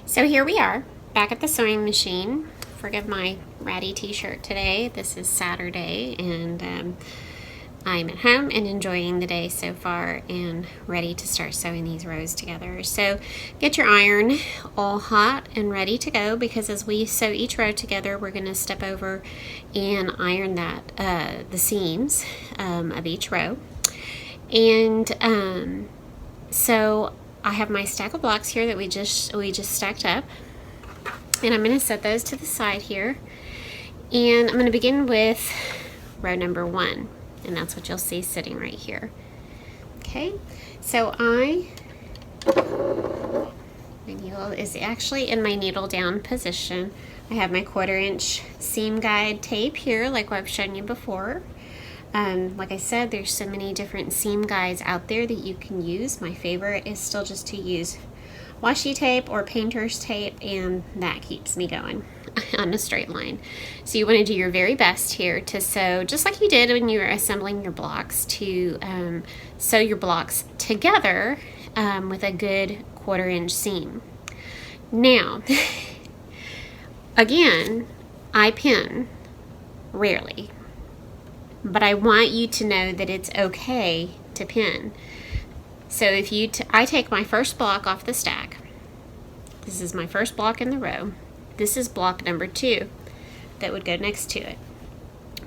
So here we are, back at the sewing machine. Forgive my ratty t-shirt today. This is Saturday, and I'm at home and enjoying the day so far and ready to start sewing these rows together. So get your iron all hot and ready to go, because as we sew each row together, we're going to step over and iron the seams of each row. And so I have my stack of blocks here that we just stacked up, and I'm going to set those to the side here, and I'm going to begin with row number 1, and that's what you'll see sitting right here. Okay, so my needle is actually in my needle down position. I have my 1/4 inch seam guide tape here, like what I've shown you before. Like I said, there's so many different seam guides out there that you can use. My favorite is still just to use washi tape or painter's tape, and that keeps me going on a straight line. So you want to do your very best here to sew, just like you did when you were assembling your blocks, to sew your blocks together with a good 1/4 inch seam. Now, again, I pin rarely, but I want you to know that it's okay to pin. So if I take my first block off the stack. This is my first block in the row. This is block number 2 that would go next to it.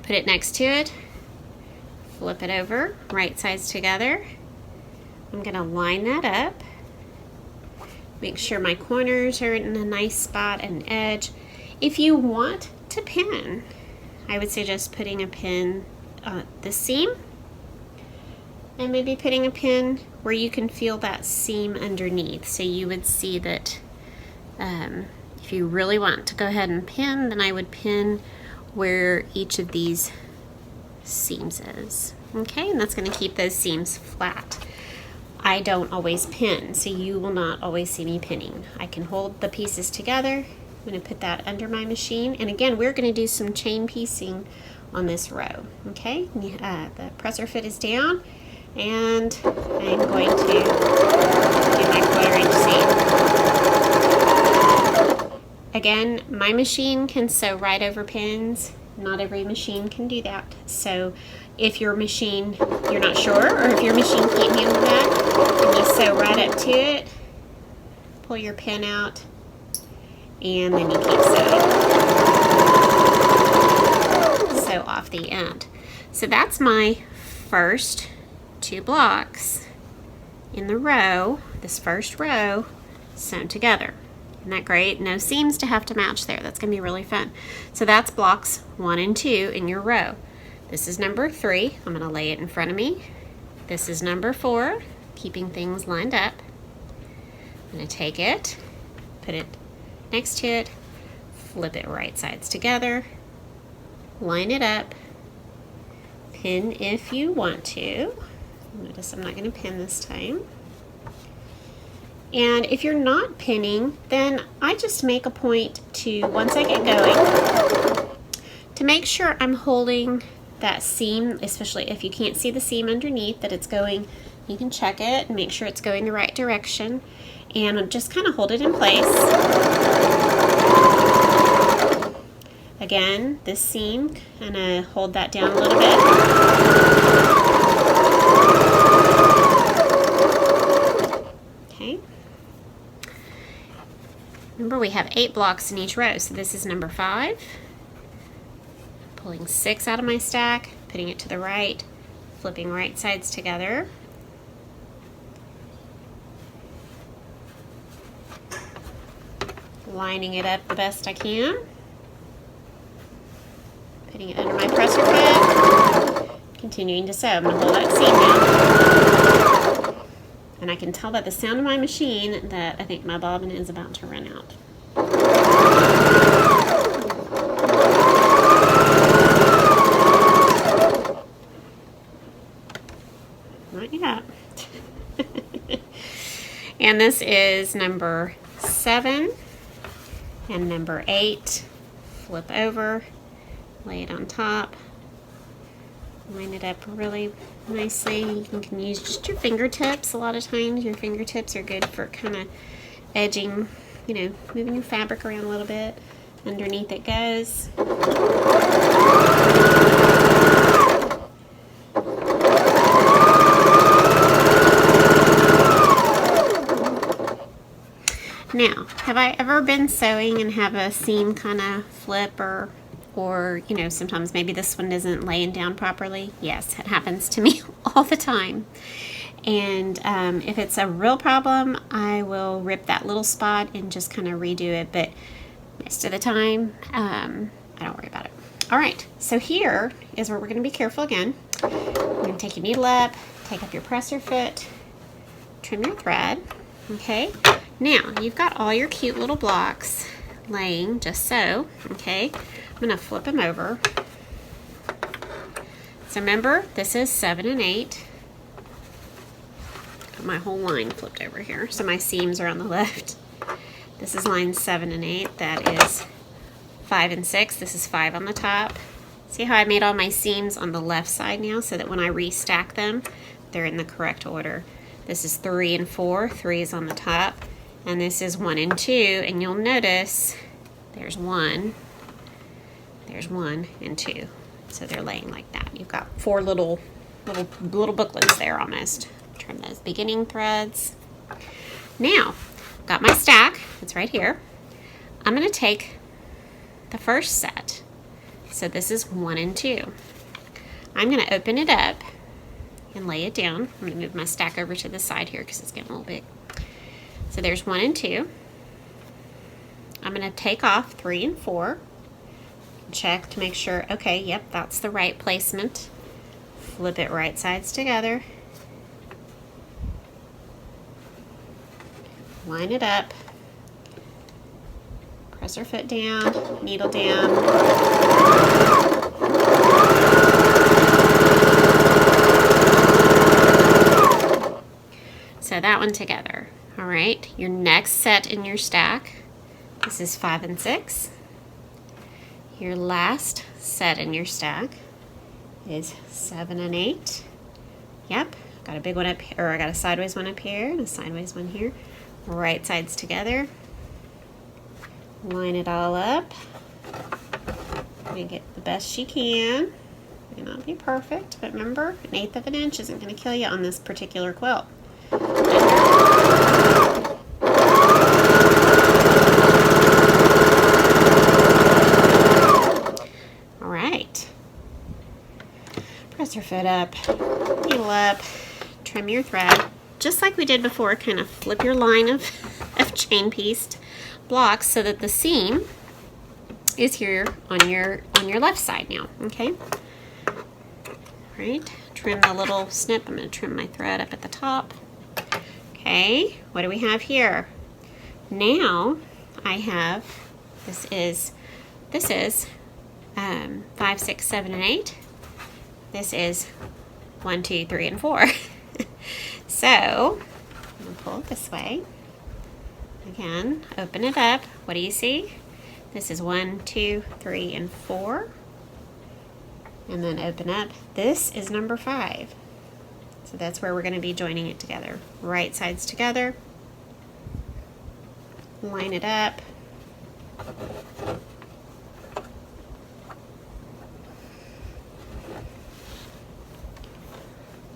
Put it next to it, flip it over, right sides together. I'm gonna line that up. Make sure my corners are in a nice spot and edge. If you want to pin, I would suggest putting a pin the seam, and maybe putting a pin where you can feel that seam underneath. So you would see that if you really want to go ahead and pin, then I would pin where each of these seams is. Okay, and that's going to keep those seams flat. I don't always pin, so you will not always see me pinning. I can hold the pieces together. I'm going to put that under my machine, and again, we're going to do some chain piecing on this row. Okay, the presser foot is down, and I'm going to do my 1/4 inch seam. Again, my machine can sew right over pins. Not every machine can do that. So if your machine, you're not sure, or if your machine can't handle that, then you sew right up to it, pull your pin out, and then you keep sewing. Sew off the end. So that's my first 2 blocks in the row, this first row, sewn together. Isn't that great? No seams to have to match there. That's going to be really fun. So that's blocks 1 and 2 in your row. This is number 3. I'm going to lay it in front of me. This is number 4, keeping things lined up. I'm going to take it, put it next to it, flip it right sides together, line it up, pin if you want to. Notice I'm not going to pin this time. And if you're not pinning, then I just make a point to, once I get going, to make sure I'm holding that seam, especially if you can't see the seam underneath, that it's going, you can check it and make sure it's going the right direction, and just kind of hold it in place. Again, this seam, kind of hold that down a little bit. Okay. Remember, we have 8 blocks in each row, so this is number 5. Pulling 6 out of my stack, putting it to the right, flipping right sides together. Lining it up the best I can. Putting it under my presser foot, continuing to sew. I'm going to hold that seam now. And I can tell by the sound of my machine that I think my bobbin is about to run out. Not yet. And this is number 7 and number 8. Flip over, lay it on top, line it up really nicely. You can use just your fingertips. A lot of times your fingertips are good for kind of edging you know, moving your fabric around a little bit. Underneath it goes. Now, have I ever been sewing and have a seam kind of flip or you know, sometimes maybe this one isn't laying down properly? Yes, it happens to me all the time. And if it's a real problem, I will rip that little spot and just kind of redo it. But most of the time, I don't worry about it. All right, so here is where we're going to be careful again. You're going to take your needle up, take up your presser foot, trim your thread. Okay, now you've got all your cute little blocks laying just so. Okay, I'm going to flip them over. So remember, this is 7 and 8. Got my whole line flipped over here, so my seams are on the left. This is line 7 and 8. That is 5 and 6. This is 5 on the top. See how I made all my seams on the left side now, so that when I restack them, they're in the correct order. This is 3 and 4. 3 is on the top, and this is 1 and 2. And you'll notice there's 1 and 2. So they're laying like that. You've got 4 little booklets there almost. Trim those beginning threads. Now, got my stack. It's right here. I'm going to take the first set. So this is 1 and 2. I'm going to open it up and lay it down. I'm going to move my stack over to the side here because it's getting a little big. So there's 1 and 2. I'm going to take off 3 and 4. Check to make sure, okay, yep, that's the right placement. Flip it right sides together. Line it up. Press our foot down, needle down. So that one together. All right, your next set in your stack, this is 5 and 6. Your last set in your stack is 7 and 8. Yep, got a big one up here, or I got a sideways one up here and a sideways one here. Right sides together. Line it all up. Make it the best you can. May not be perfect, but remember, 1/8 of an inch isn't going to kill you on this particular quilt. Press your foot up, needle up, trim your thread, just like we did before. Kind of flip your line of chain pieced blocks so that the seam is here on your left side now. Okay. Right. Trim the little snip. I'm going to trim my thread up at the top. Okay. What do we have here? Now I have this is 5, 6, 7, and 8. This is 1, 2, 3, and 4. So, I'm going to pull it this way. Again, open it up. What do you see? This is 1, 2, 3, and 4. And then open up. This is number 5. So that's where we're going to be joining it together. Right sides together. Line it up.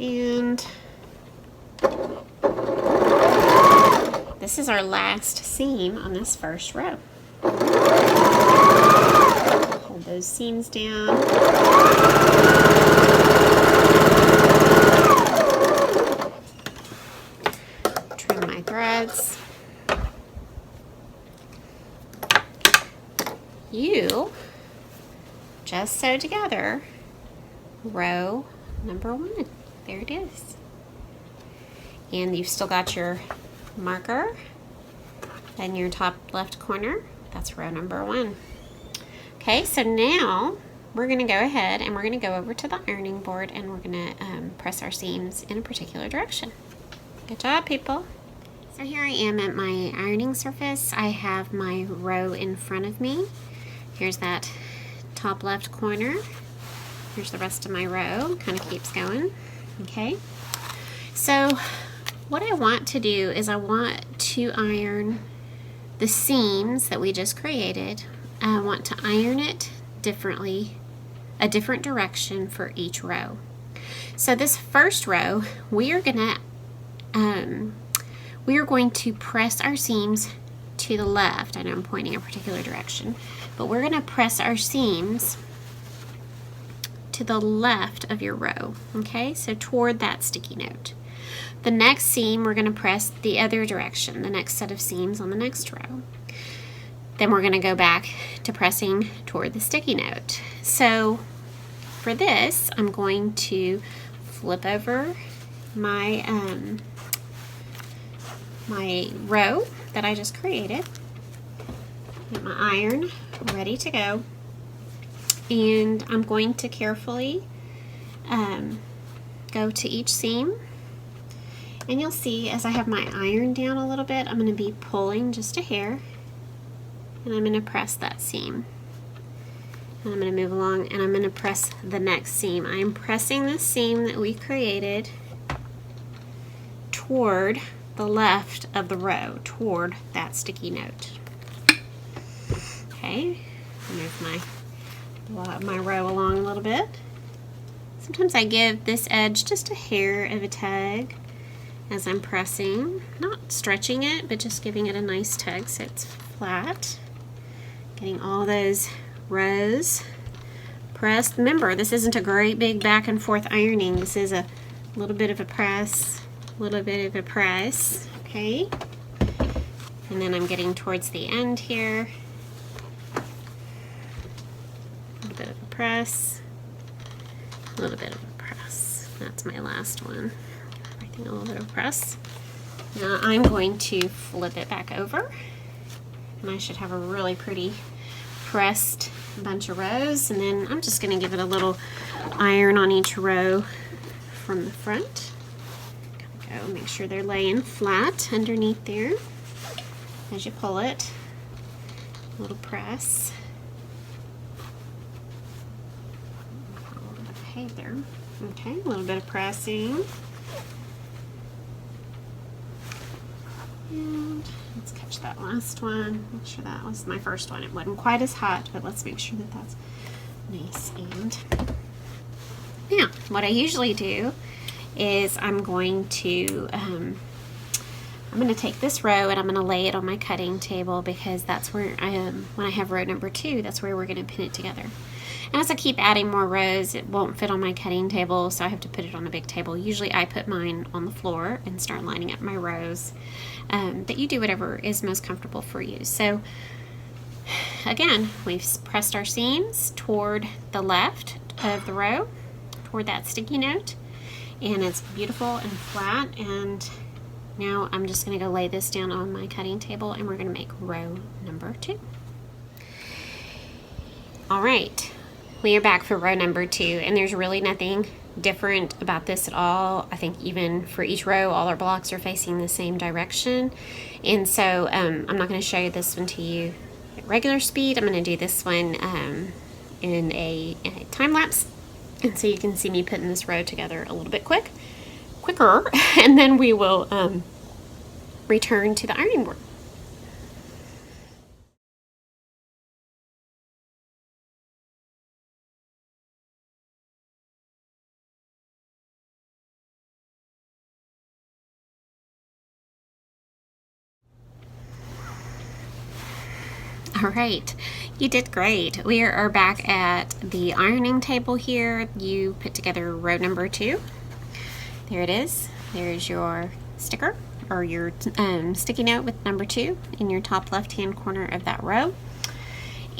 And this is our last seam on this first row. Hold those seams down. Trim my threads. You just sew together row number 1. There it is. And you've still got your marker in your top left corner. That's row number 1. Okay, so now we're going to go ahead and we're going to go over to the ironing board and we're going to press our seams in a particular direction. Good job, people. So here I am at my ironing surface. I have my row in front of me. Here's that top left corner. Here's the rest of my row. Kind of keeps going. Okay, so what I want to do is I want to iron the seams that we just created, I want to iron it differently, a different direction for each row. So this first row, we are going to press our seams to the left. I know I'm pointing a particular direction, but we're going to press our seams to the left of your row, okay? So toward that sticky note. The next seam, we're going to press the other direction, the next set of seams on the next row. Then we're going to go back to pressing toward the sticky note. So for this, I'm going to flip over my my row that I just created. Get my iron ready to go. And I'm going to carefully go to each seam. And you'll see as I have my iron down a little bit, I'm going to be pulling just a hair. And I'm going to press that seam. And I'm going to move along and I'm going to press the next seam. I'm pressing the seam that we created toward the left of the row, toward that sticky note. Okay, move my row along a little bit. Sometimes I give this edge just a hair of a tug as I'm pressing, not stretching it, but just giving it a nice tug so it's flat. Getting all those rows pressed. Remember, this isn't a great big back and forth ironing. This is a little bit of a press, okay? And then I'm getting towards the end here. A little bit of a press, a little bit of a press. That's my last one. Everything a little bit of press. Now I'm going to flip it back over, and I should have a really pretty pressed bunch of rows. And then I'm just going to give it a little iron on each row from the front. Go, make sure they're laying flat underneath there as you pull it. A little press. A little bit of hay there. Okay, a little bit of pressing. And let's catch that last one. Make sure that was my first one. It wasn't quite as hot, but let's make sure that that's nice. And now, what I usually do is I'm going to take this row and I'm going to lay it on my cutting table, because that's where when I have row number 2, that's where we're going to pin it together. And as I keep adding more rows, it won't fit on my cutting table, so I have to put it on a big table. Usually I put mine on the floor and start lining up my rows. But you do whatever is most comfortable for you. So again, we've pressed our seams toward the left of the row, toward that sticky note, and it's beautiful and flat. And now I'm just going to go lay this down on my cutting table, and we're going to make row number 2. All right, we are back for row number 2, and there's really nothing different about this at all. I think even for each row, all our blocks are facing the same direction. And so I'm not going to show this one to you at regular speed. I'm going to do this one in a time lapse, and so you can see me putting this row together a little bit quicker, and then we will return to the ironing board. All right, you did great. We are back at the ironing table here. You put together row number 2. There it is. There's your sticker, or your sticky note with number 2 in your top left-hand corner of that row.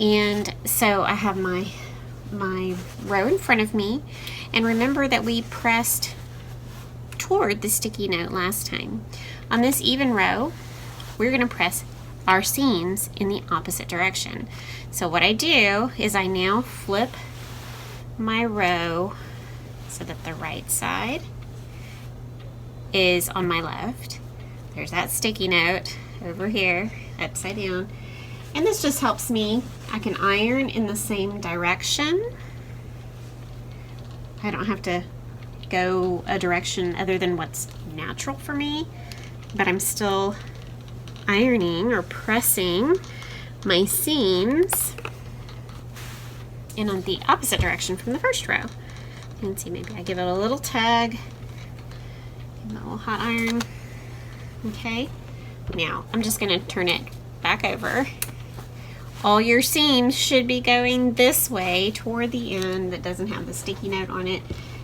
And so I have my row in front of me. And remember that we pressed toward the sticky note last time. On this even row, we're going to press our seams in the opposite direction. So what I do is I now flip my row so that the right side is on my left. There's that sticky note over here, upside down. And this just helps me. I can iron in the same direction. I don't have to go a direction other than what's natural for me, but I'm still ironing or pressing my seams in on the opposite direction from the first row. You can see maybe I give it a little tug, give it a little hot iron. Okay, now I'm just going to turn it back over. All your seams should be going this way toward the end that doesn't have the sticky note on it.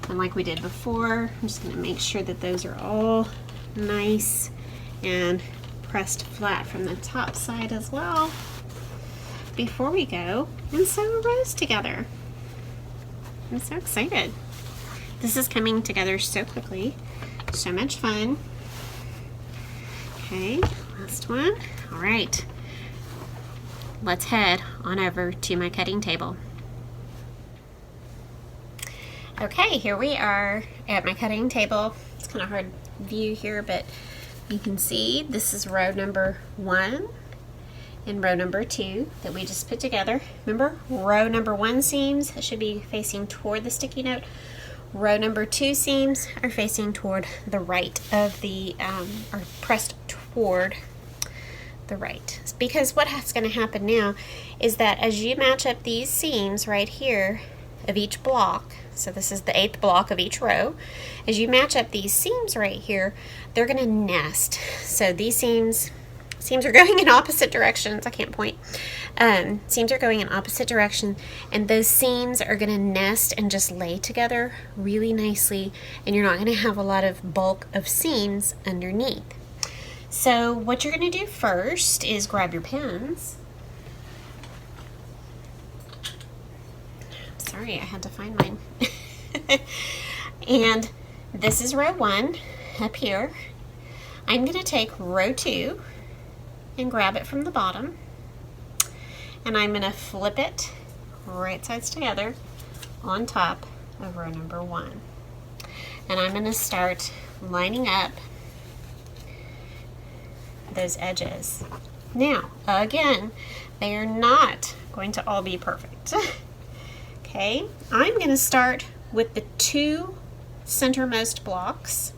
And like we did before, I'm just going to make sure that those are all nice and pressed flat from the top side as well before we go and sew a rose together. I'm so excited. This is coming together so quickly. So much fun. Okay, last one. All right. Let's head on over to my cutting table. Okay, here we are at my cutting table. It's kind of hard view here, but you can see this is row number 1 and row number 2 that we just put together. Remember, row number 1 seams should be facing toward the sticky note. Row number 2 seams are facing toward the right of the, or pressed toward the right. Because what's going to happen now is that as you match up these seams right here of each block, so this is the 8th block of each row, as you match up these seams right here, they're going to nest. So these seams are going in opposite directions. I can't point. Seams are going in opposite direction, and those seams are going to nest and just lay together really nicely, and you're not going to have a lot of bulk of seams underneath. So what you're going to do first is grab your pins. Sorry, I had to find mine. And this is row 1 up here. I'm going to take row 2 and grab it from the bottom, and I'm going to flip it right sides together on top of row number 1. And I'm going to start lining up those edges. Now, again, they are not going to all be perfect. Okay, I'm going to start with the 2 centermost blocks,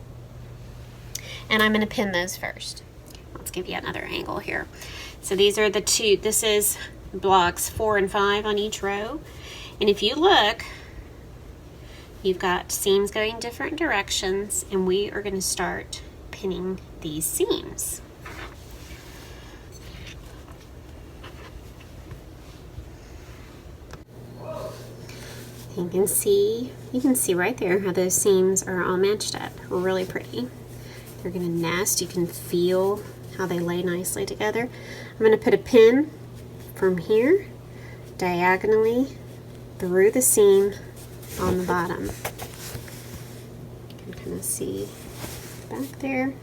and I'm going to pin those first. Let's give you another angle here. So these are the 2, this is blocks 4 and 5 on each row, and if you look, you've got seams going different directions, and we are going to start pinning these seams. You can see right there how those seams are all matched up. Really pretty. They're going to nest. You can feel how they lay nicely together. I'm going to put a pin from here diagonally through the seam on the bottom. You can kind of see back there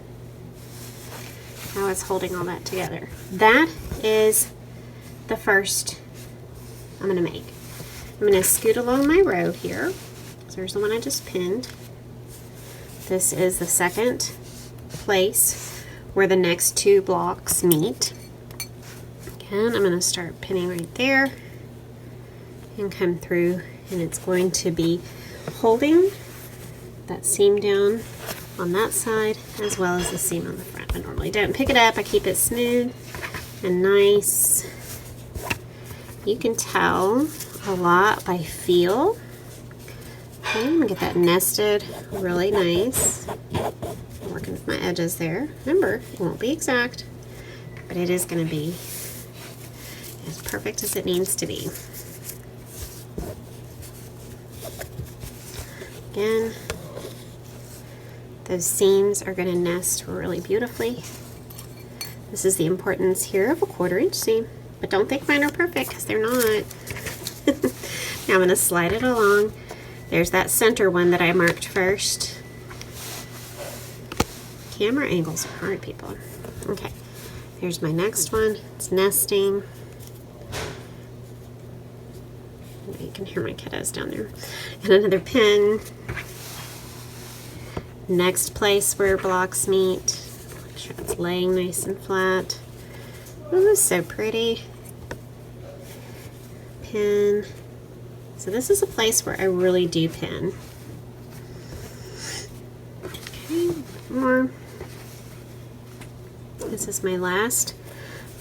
how it's holding all that together. That is the first I'm going to make. I'm going to scoot along my row here. So there's the one I just pinned. This is the second place where the next 2 blocks meet. Again, I'm going to start pinning right there and come through, and it's going to be holding that seam down on that side as well as the seam on the front. I normally don't pick it up. I keep it smooth and nice. You can tell a lot by feel. Okay, I'm gonna get that nested really nice. I'm working with my edges there. Remember, it won't be exact, but it is gonna be as perfect as it needs to be. Again, those seams are gonna nest really beautifully. This is the importance here of a 1/4 inch seam, but don't think mine are perfect because they're not. Now I'm going to slide it along. There's that center one that I marked first. Camera angles are hard, people. Okay, there's my next one. It's nesting. You can hear my kiddos down there. And another pin. Next place where blocks meet. Make sure it's laying nice and flat. Oh, this is so pretty. Pin. So this is a place where I really do pin. Okay, more. This this is my last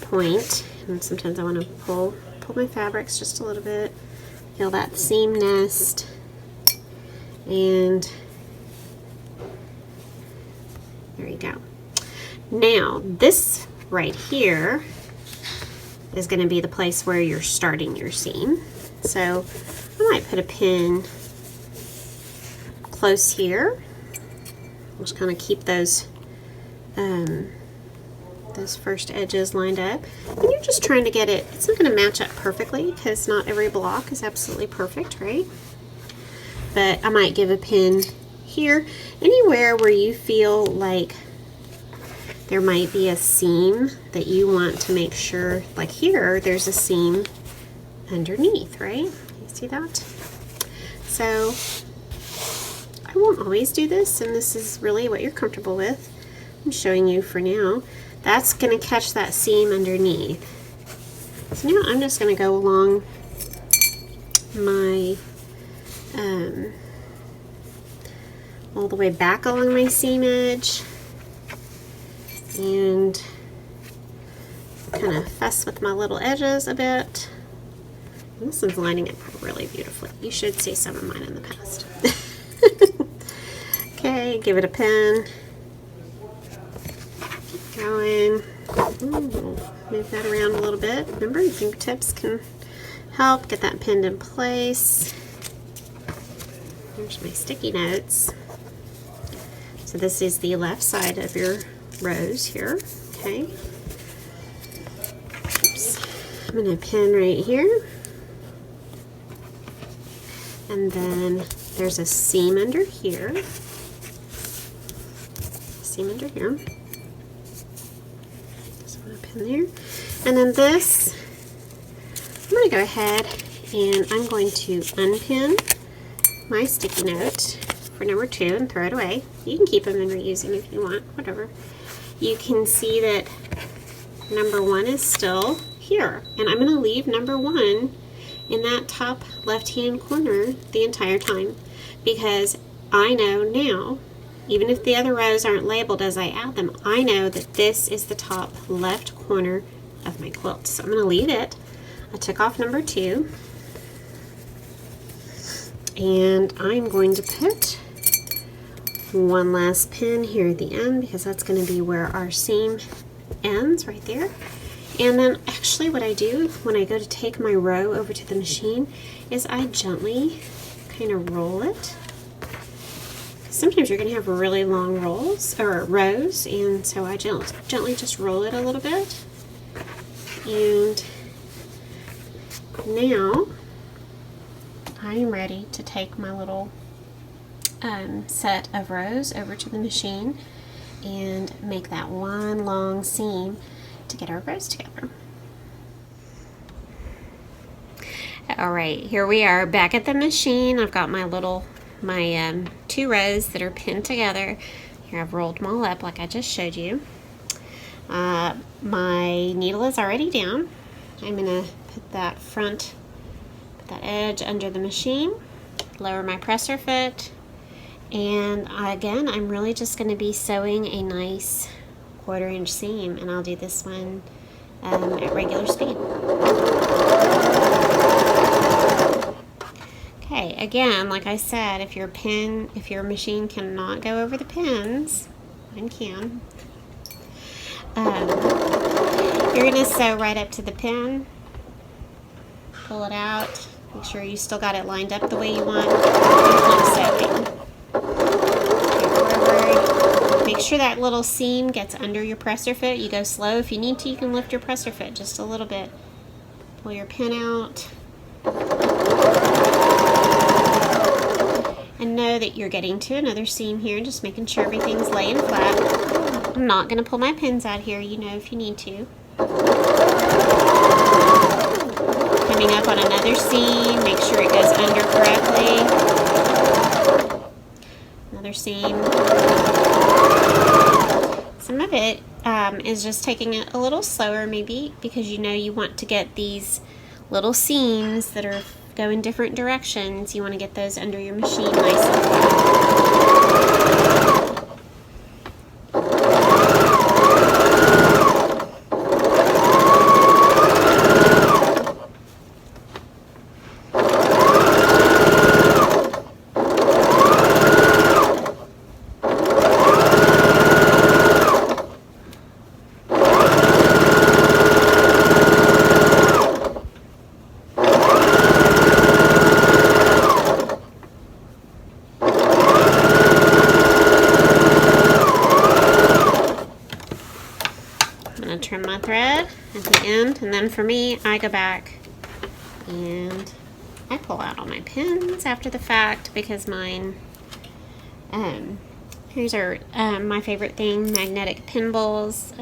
point, and sometimes I want to pull my fabrics just a little bit, feel that seam nest, and there you go. Now this right here is going to be the place where you're starting your seam. So I might put a pin close here. Just kind of keep those first edges lined up. And you're just trying to get it, it's not going to match up perfectly because not every block is absolutely perfect, right? But I might give a pin here, anywhere where you feel like there might be a seam that you want to make sure, like here, there's a seam underneath, right? You see that? So I won't always do this, and this is really what you're comfortable with. I'm showing you for now. That's going to catch that seam underneath. So now I'm just going to go along my, all the way back along my seam edge, and kind of fuss with my little edges a bit. And this one's lining up really beautifully. You should see some of mine in the past. Okay, give it a pin. Keep going. Move that around a little bit. Remember, your fingertips can help get that pinned in place. Here's my sticky notes. So this is the left side of your rows here. Okay. Oops. I'm going to pin right here. And then there's a seam under here. Seam under here. Just want to pin there. And then this, I'm going to go ahead and I'm going to unpin my sticky note for number 2 and throw it away. You can keep them and reuse them if you want, whatever. You can see that number 1 is still here, and I'm going to leave number 1 in that top left-hand corner the entire time, because I know now, even if the other rows aren't labeled as I add them, I know that this is the top left corner of my quilt. So I'm going to leave it. I took off number 2, and I'm going to put one last pin here at the end, because that's going to be where our seam ends, right there. And then actually what I do when I go to take my row over to the machine is I gently kind of roll it. Sometimes you're going to have really long rolls or rows, and so I gently just roll it a little bit. And now I'm ready to take my little set of rows over to the machine and make that one long seam to get our rows together. Alright, here we are back at the machine. I've got my 2 rows that are pinned together. Here I've rolled them all up like I just showed you. My needle is already down. I'm going to put that edge under the machine, lower my presser foot, and again I'm really just going to be sewing a nice 1/4 inch seam, and I'll do this one at regular speed. Okay, again, like I said, if your machine cannot go over the pins, mine can. You're going to sew right up to the pin, pull it out, make sure you still got it lined up the way you want, and keep sewing. Make sure that little seam gets under your presser foot. You go slow. If you need to, you can lift your presser foot just a little bit. Pull your pin out. And know that you're getting to another seam here, just making sure everything's laying flat. I'm not going to pull my pins out here, you know, if you need to. Coming up on another seam, make sure it goes under correctly. Another seam. Some of it is just taking it a little slower, maybe because you know you want to get these little seams that are go in different directions. You want to get those under your machine nice and flat. at the end. And then for me, I go back and I pull out all my pins after the fact because mine, here's our, my favorite thing, magnetic pin bowls.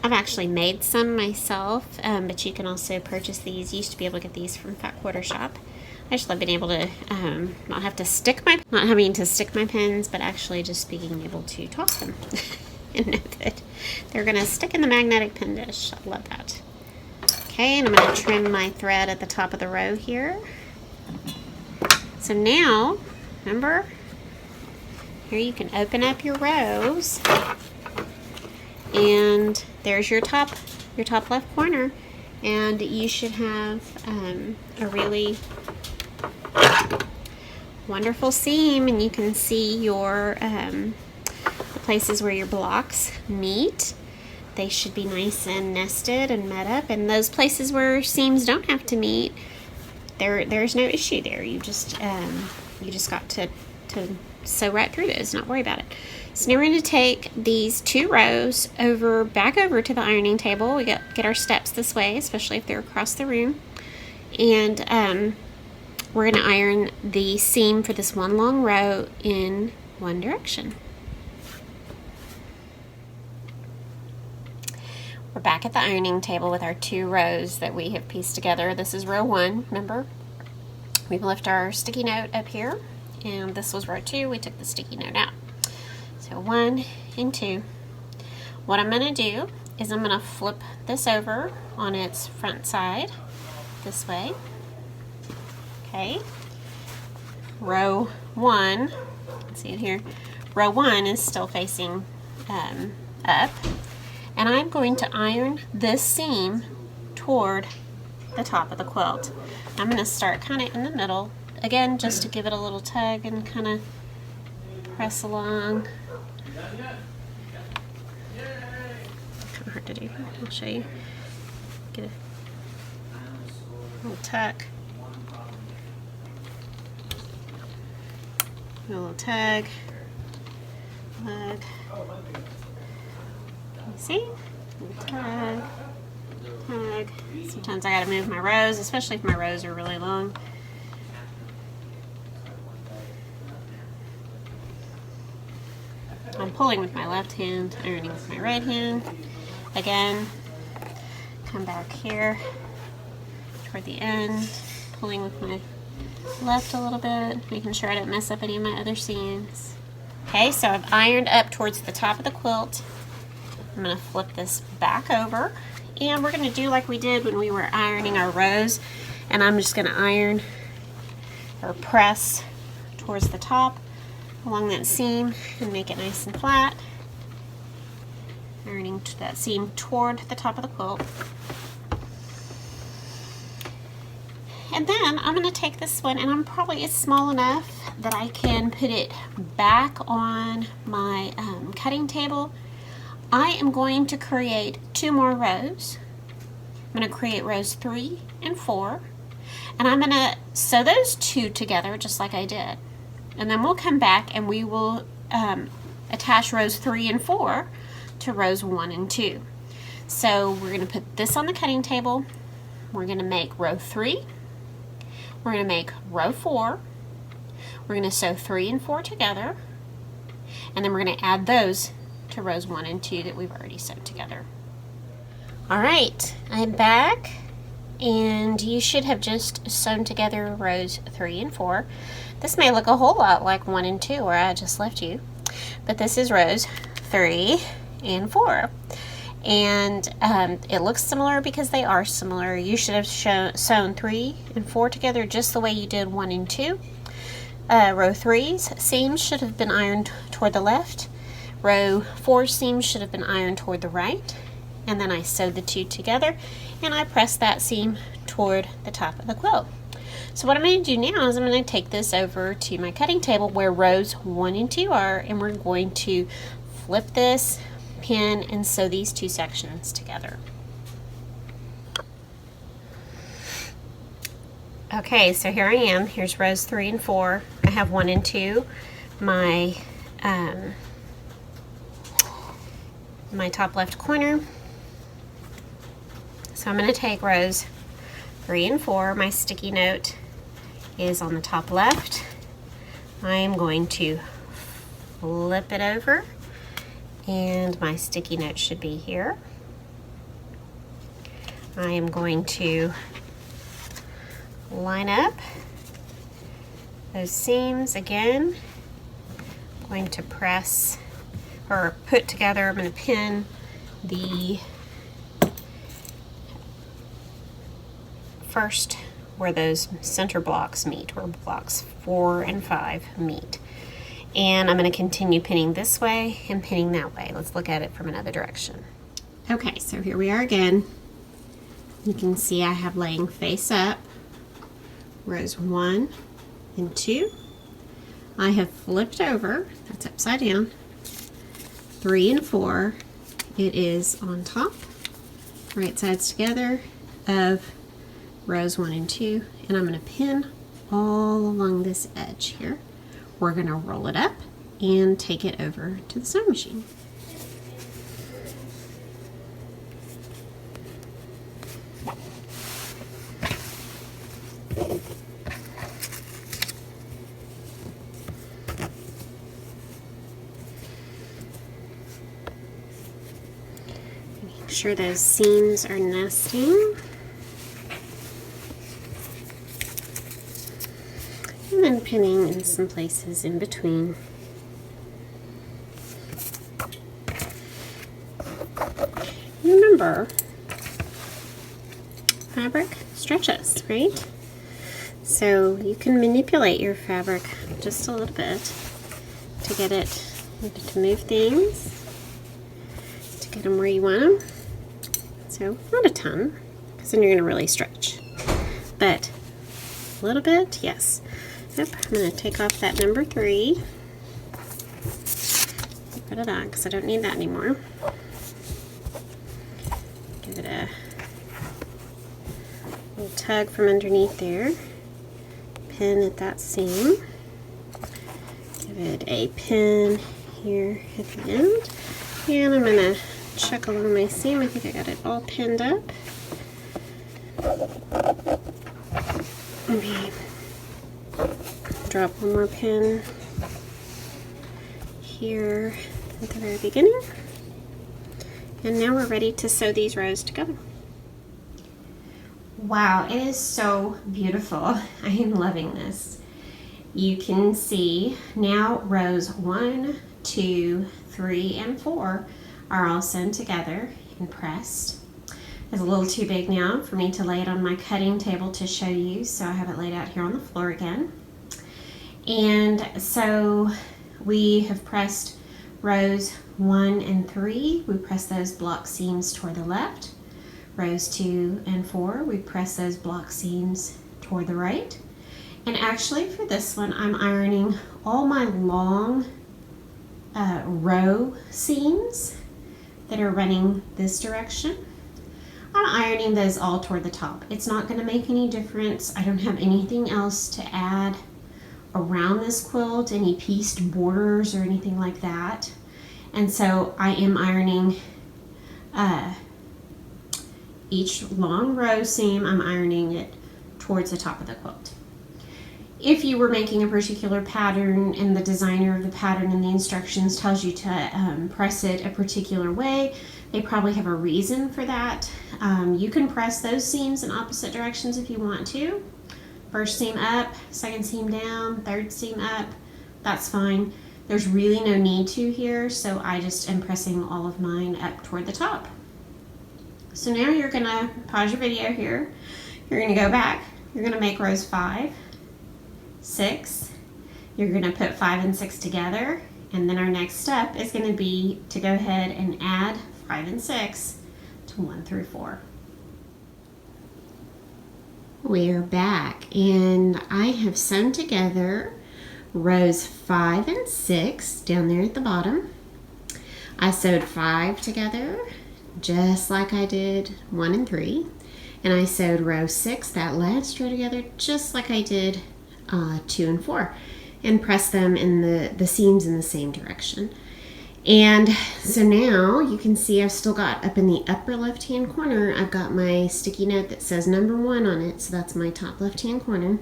I've actually made some myself, but you can also purchase these. You used to be able to get these from Fat Quarter Shop. I just love being able to not having to stick my pins, but actually just being able to toss them and know that they're gonna stick in the magnetic pin dish. I love that. Okay, and I'm gonna trim my thread at the top of the row here. So now, remember, here you can open up your rows, and there's your top left corner, and you should have a really wonderful seam, and you can see your the places where your blocks meet. They should be nice and nested and met up, and those places where seams don't have to meet, there's no issue there. You just got to sew right through those, not worry about it. So now we're going to take these 2 rows back over to the ironing table. We get our steps this way, especially if they're across the room, and we're going to iron the seam for this one long row in one direction. We're back at the ironing table with our 2 rows that we have pieced together. This is row 1, remember? We've left our sticky note up here, and this was row 2. We took the sticky note out. So 1 and 2. What I'm going to do is I'm going to flip this over on its front side this way. Okay, row 1, let's see it here, row 1 is still facing up, and I'm going to iron this seam toward the top of the quilt. I'm going to start kind of in the middle, again, just to give it a little tug and kind of press along. Kind of hard to do, I'll show you. Get a little tuck. A little tug. You see? Tug. Tug. Sometimes I gotta move my rows, especially if my rows are really long. I'm pulling with my left hand, ironing with my right hand. Again, come back here toward the end, pulling with my left a little bit, making sure I don't mess up any of my other seams. Okay, so I've ironed up towards the top of the quilt. I'm going to flip this back over, and we're going to do like we did when we were ironing our rows, and I'm just going to iron or press towards the top along that seam and make it nice and flat, ironing that seam toward the top of the quilt. And then I'm going to take this one, and it's small enough that I can put it back on my cutting table. I am going to create 2 more rows. I'm going to create rows 3 and 4, and I'm going to sew those 2 together just like I did. And then we'll come back and we will attach rows 3 and 4 to rows 1 and 2. So we're going to put this on the cutting table. We're going to make row 3. We're going to make row 4. We're going to sew 3 and 4 together, and then we're going to add those to rows 1 and 2 that we've already sewed together. Alright, I'm back, and you should have just sewn together rows 3 and 4. This may look a whole lot like 1 and 2 where I just left you, but this is rows 3 and 4. And it looks similar because they are similar. You should have sewn 3 and 4 together just the way you did 1 and 2. Row 3's seams should have been ironed toward the left. Row 4's seams should have been ironed toward the right. And then I sewed the 2 together, and I pressed that seam toward the top of the quilt. So what I'm going to do now is I'm going to take this over to my cutting table where rows 1 and 2 are, and we're going to flip this, pin, and sew these 2 sections together. Okay, so here I am. Here's rows 3 and 4. I have 1 and 2. My my top left corner. So I'm going to take rows 3 and 4. My sticky note is on the top left. I am going to flip it over, and my sticky note should be here. I am going to line up those seams again. I'm going to press or put together, I'm going to pin the first where those center blocks meet, where blocks 4 and 5 meet. And I'm going to continue pinning this way and pinning that way. Let's look at it from another direction. Okay, so here we are again. You can see I have laying face up rows 1 and 2. I have flipped over, that's upside down. 3 and 4, it is on top, right sides together of rows 1 and 2, and I'm going to pin all along this edge here. We're going to roll it up and take it over to the sewing machine. Make sure those seams are nesting. And then pinning in some places in between. Remember, fabric stretches, right? So you can manipulate your fabric just a little bit to get it to move things, to get them where you want them. So not a ton, because then you're going to really stretch, but a little bit, yes. Yep, I'm going to take off that number 3. Put it on because I don't need that anymore. Give it a little tug from underneath there. Pin at that seam. Give it a pin here at the end. And I'm going to check along my seam. I think I got it all pinned up. Maybe drop one more pin here at the very beginning. And now we're ready to sew these rows together. Wow, it is so beautiful. I am loving this. You can see now rows 1, 2, 3, and 4 are all sewn together and pressed. It's a little too big now for me to lay it on my cutting table to show you, so I have it laid out here on the floor again. And so we have pressed rows 1 and 3. We press those block seams toward the left. Rows 2 and 4, we press those block seams toward the right. And actually for this one, I'm ironing all my long row seams that are running this direction. I'm ironing those all toward the top. It's not going to make any difference. I don't have anything else to add around this quilt, any pieced borders or anything like that. And so I am ironing each long row seam, I'm ironing it towards the top of the quilt. If you were making a particular pattern and the designer of the pattern and the instructions tells you to press it a particular way, they probably have a reason for that. You can press those seams in opposite directions if you want to. First seam up, second seam down, third seam up, that's fine. There's really no need to here, so I just am pressing all of mine up toward the top. So now you're gonna pause your video here. You're gonna go back. You're gonna make rows 5, 6. You're gonna put 5 and 6 together, and then our next step is gonna be to go ahead and add 5 and 6 to 1 through 4. We're back, and I have sewn together rows 5 and 6 down there at the bottom. I sewed 5 together just like I did 1 and 3, and I sewed row 6, that last row, together just like I did 2 and 4, and pressed them in the seams in the same direction. And so now you can see I've still got up in the upper left-hand corner, I've got my sticky note that says number 1 on it. So that's my top left-hand corner.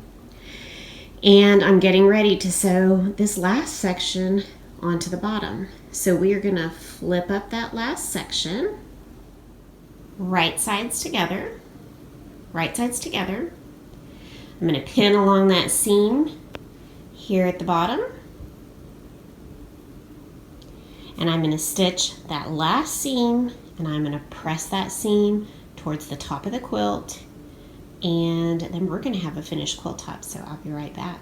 And I'm getting ready to sew this last section onto the bottom. So we are going to flip up that last section, right sides together, right sides together. I'm going to pin along that seam here at the bottom. And I'm going to stitch that last seam, and I'm going to press that seam towards the top of the quilt, and then we're going to have a finished quilt top, so I'll be right back.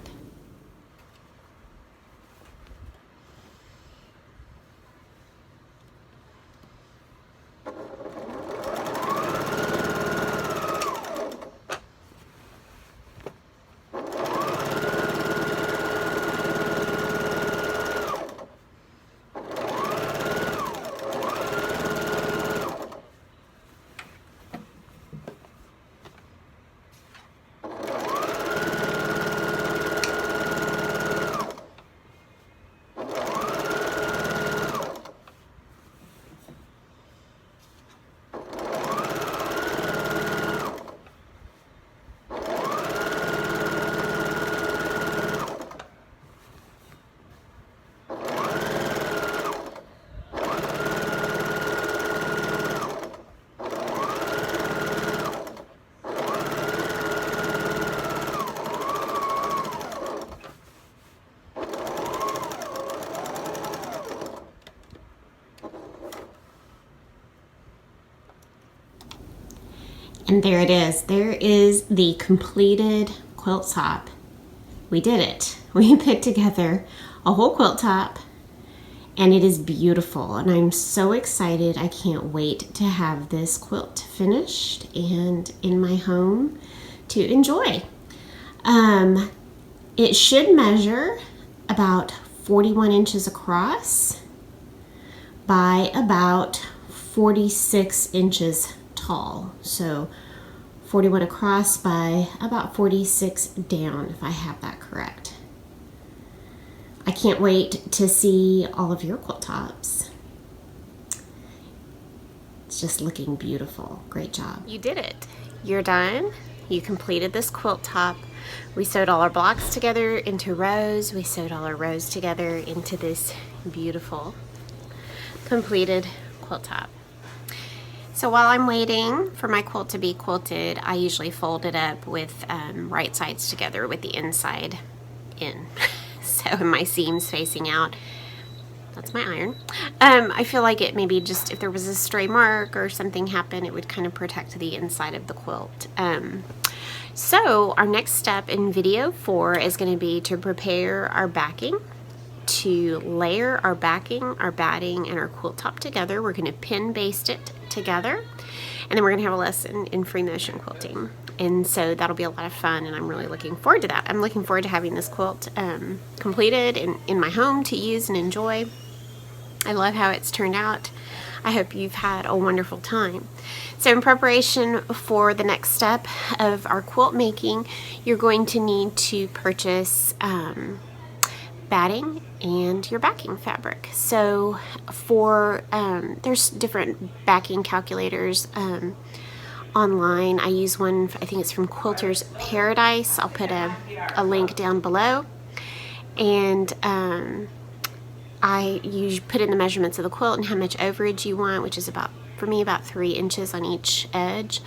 And there it is. There is the completed quilt top. We did it. We put together a whole quilt top, and it is beautiful. And I'm so excited. I can't wait to have this quilt finished and in my home to enjoy. It should measure about 41 inches across by about 46 inches tall. So 41 across by about 46 down, if I have that correct. I can't wait to see all of your quilt tops. It's just looking beautiful. Great job. You did it. You're done. You completed this quilt top. We sewed all our blocks together into rows. We sewed all our rows together into this beautiful completed quilt top. So while I'm waiting for my quilt to be quilted, I usually fold it up with right sides together with the inside in. So my seams facing out. That's my iron. I feel like it maybe just if there was a stray mark or something happened, it would kind of protect the inside of the quilt. So our next step in video 4 is going to be to prepare our backing, to layer our backing, our batting, and our quilt top together. We're going to pin baste it together, and then we're going to have a lesson in free motion quilting. And so that'll be a lot of fun, and I'm really looking forward to that. I'm looking forward to having this quilt completed in my home to use and enjoy. I love how it's turned out. I hope you've had a wonderful time. So in preparation for the next step of our quilt making, you're going to need to purchase batting and your backing fabric. So for there's different backing calculators online. I use one, I think it's from Quilter's Paradise. I'll put a link down below. And you put in the measurements of the quilt and how much overage you want, which is about, for me, about 3 inches on each edge.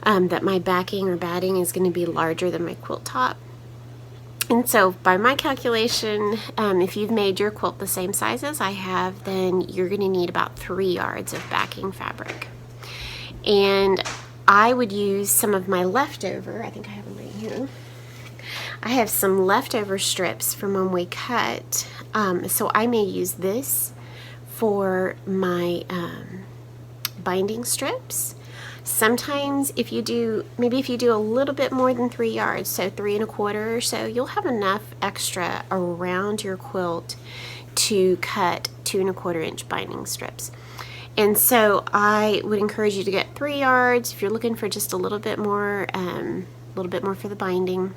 That my backing or batting is going to be larger than my quilt top. And so by my calculation, if you've made your quilt the same size as I have, then you're going to need about 3 yards of backing fabric. And I would use some of my leftover, I think I have them right here. I have some leftover strips from when we cut, so I may use this for my binding strips. Sometimes if you do a little bit more than 3 yards, so 3 1/4 or so, you'll have enough extra around your quilt to cut 2 1/4 inch binding strips. And so I would encourage you to get 3 yards if you're looking for just a little bit more for the binding.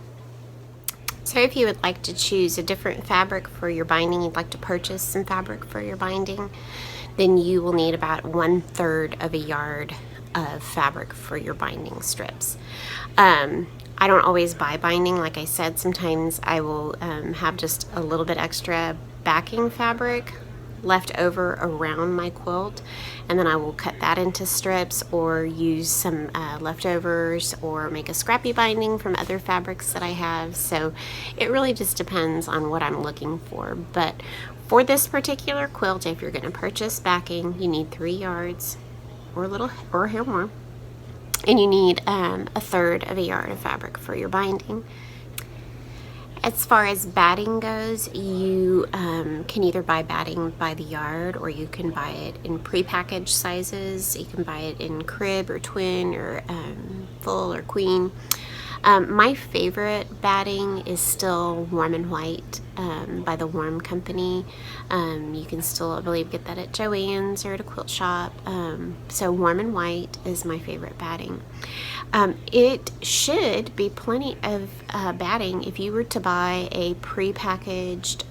So if you would like to choose a different fabric for your binding, you'd like to purchase some fabric for your binding, then you will need about 1/3 of a yard of fabric for your binding strips. I don't always buy binding. Like I said, sometimes I will have just a little bit extra backing fabric left over around my quilt, and then I will cut that into strips or use some leftovers or make a scrappy binding from other fabrics that I have. So it really just depends on what I'm looking for. But for this particular quilt, if you're going to purchase backing, you need 3 yards or a little or a hair more, and you need 1/3 of a yard of fabric for your binding. As far as batting goes, you can either buy batting by the yard, or you can buy it in prepackaged sizes. You can buy it in crib or twin or full or queen. My favorite batting is still Warm and White by the Warm Company. You can still, I believe, get that at Joann's or at a quilt shop. So Warm and White is my favorite batting. It should be plenty of batting if you were to buy a prepackaged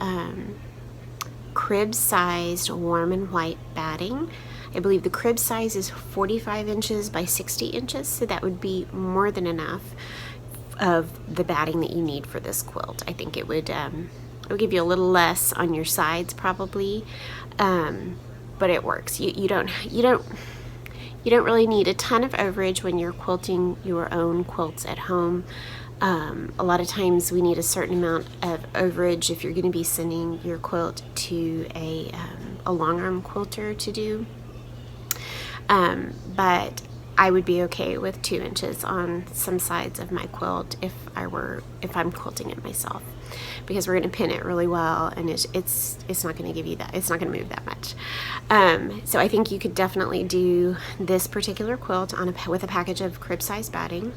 crib-sized Warm and White batting. I believe the crib size is 45 inches by 60 inches, so that would be more than enough of the batting that you need for this quilt. I think it would give you a little less on your sides probably, but it works. You don't really need a ton of overage when you're quilting your own quilts at home. A lot of times we need a certain amount of overage if you're going to be sending your quilt to a long arm quilter to do, but I would be okay with 2 inches on some sides of my quilt if I'm quilting it myself, because we're going to pin it really well, and it's not going to give you that, it's not going to move that much. So I think you could definitely do this particular quilt with a package of crib size batting,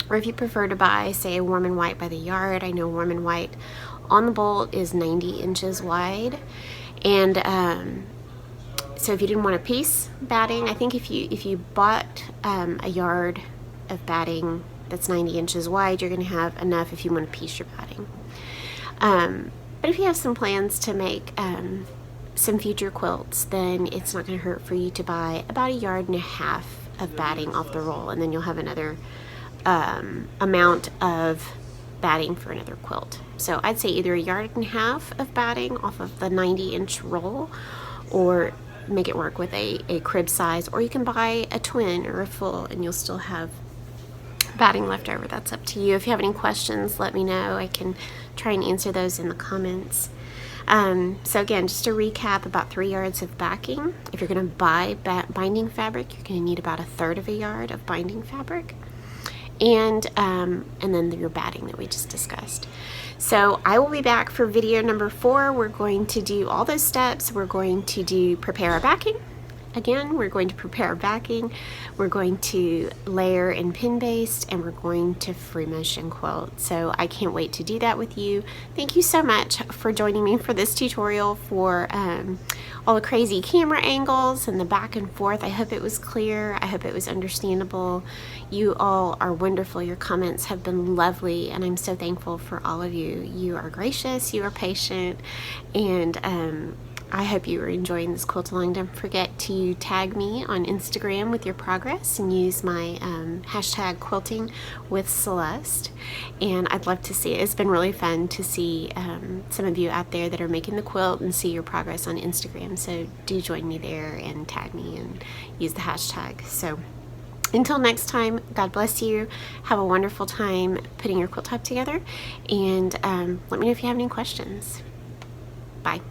or if you prefer to buy, say, a Warm and White by the yard. I know Warm and White on the bolt is 90 inches wide, and so if you didn't want a piece batting, I think if you bought a yard of batting that's 90 inches wide, you're going to have enough if you want to piece your batting. But if you have some plans to make some future quilts, then it's not going to hurt for you to buy about 1.5 yards of batting off the roll, and then you'll have another amount of batting for another quilt. So I'd say either 1.5 yards of batting off of the 90-inch roll, or make it work with a crib size, or you can buy a twin or a full and you'll still have batting left over. That's up to you. If you have any questions, let me know. I can try and answer those in the comments. So again, just to recap, about 3 yards of backing. If you're going to buy binding fabric, you're going to need about 1/3 of a yard of binding fabric, and then your batting that we just discussed. So I will be back for video number 4. We're going to do all those steps. We're going to prepare our backing. Again, we're going to prepare our backing. We're going to layer and pin baste, and we're going to free motion quilt. So I can't wait to do that with you. Thank you so much for joining me for this tutorial, for all the crazy camera angles and the back and forth. I hope it was clear. I hope it was understandable. You all are wonderful. Your comments have been lovely, and I'm so thankful for all of you. You are gracious, you are patient, and I hope you are enjoying this quilt along. Don't forget to tag me on Instagram with your progress and use my hashtag quilting with Celeste. And I'd love to see it. It's been really fun to see some of you out there that are making the quilt and see your progress on Instagram. So do join me there and tag me and use the hashtag. So until next time, God bless you. Have a wonderful time putting your quilt top together. And let me know if you have any questions. Bye.